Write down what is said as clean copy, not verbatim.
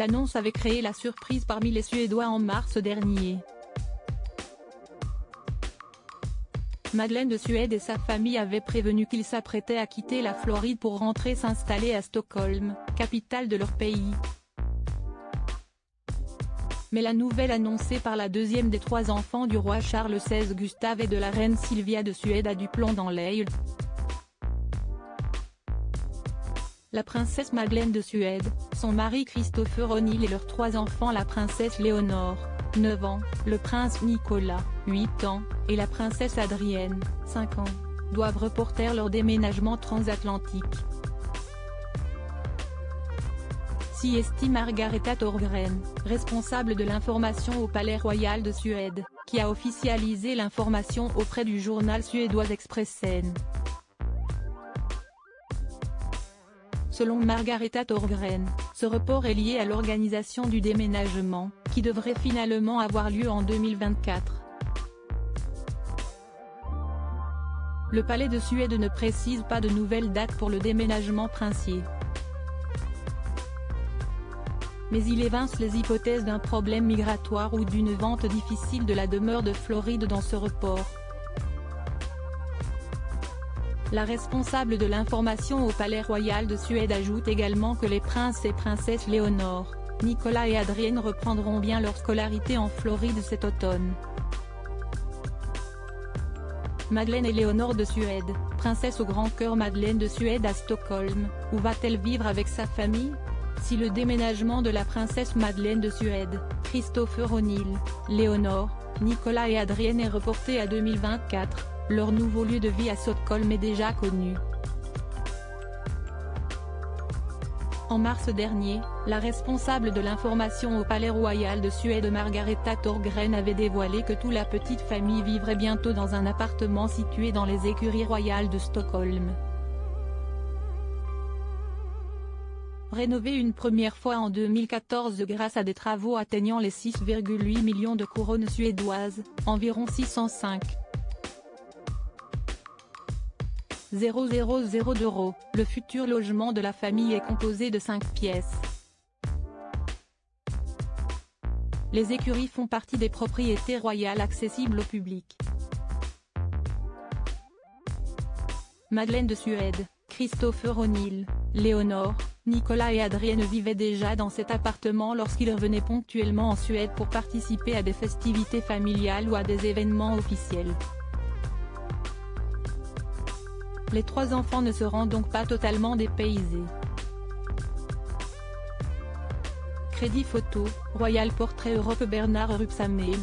L'annonce avait créé la surprise parmi les Suédois en mars dernier. Madeleine de Suède et sa famille avaient prévenu qu'ils s'apprêtaient à quitter la Floride pour rentrer s'installer à Stockholm, capitale de leur pays. Mais la nouvelle annoncée par la deuxième des 3 enfants du roi Charles XVI Gustave et de la reine Sylvia de Suède a du plomb dans l'aile. La princesse Madeleine de Suède, son mari Christopher O'Neill et leurs 3 enfants, la princesse Léonore, 9 ans, le prince Nicolas, 8 ans, et la princesse Adrienne, 5 ans, doivent reporter leur déménagement transatlantique. Si estime Margareta Thorgren, responsable de l'information au Palais Royal de Suède, qui a officialisé l'information auprès du journal suédois Expressen. Selon Margareta Thorgren, ce report est lié à l'organisation du déménagement, qui devrait finalement avoir lieu en 2024. Le Palais de Suède ne précise pas de nouvelle date pour le déménagement princier. Mais il évince les hypothèses d'un problème migratoire ou d'une vente difficile de la demeure de Floride dans ce report. La responsable de l'information au Palais Royal de Suède ajoute également que les princes et princesses Léonore, Nicolas et Adrienne reprendront bien leur scolarité en Floride cet automne. Madeleine et Léonore de Suède, princesse au grand cœur. Madeleine de Suède à Stockholm, où va-t-elle vivre avec sa famille? Si le déménagement de la princesse Madeleine de Suède, Christopher O'Neill, Léonore, Nicolas et Adrienne est reporté à 2024, leur nouveau lieu de vie à Stockholm est déjà connu. En mars dernier, la responsable de l'information au Palais Royal de Suède Margareta Thorgren avait dévoilé que toute la petite famille vivrait bientôt dans un appartement situé dans les écuries royales de Stockholm. Rénové une première fois en 2014 grâce à des travaux atteignant les 6,8 millions de couronnes suédoises, environ 605 000 d'euros, le futur logement de la famille est composé de 5 pièces. Les écuries font partie des propriétés royales accessibles au public. Madeleine de Suède, Christopher O'Neill, Léonore, Nicolas et Adrienne vivaient déjà dans cet appartement lorsqu'ils revenaient ponctuellement en Suède pour participer à des festivités familiales ou à des événements officiels. Les 3 enfants ne seront donc pas totalement dépaysés. Crédit photo, Royal Portrait Europe Bernard Rupsamel.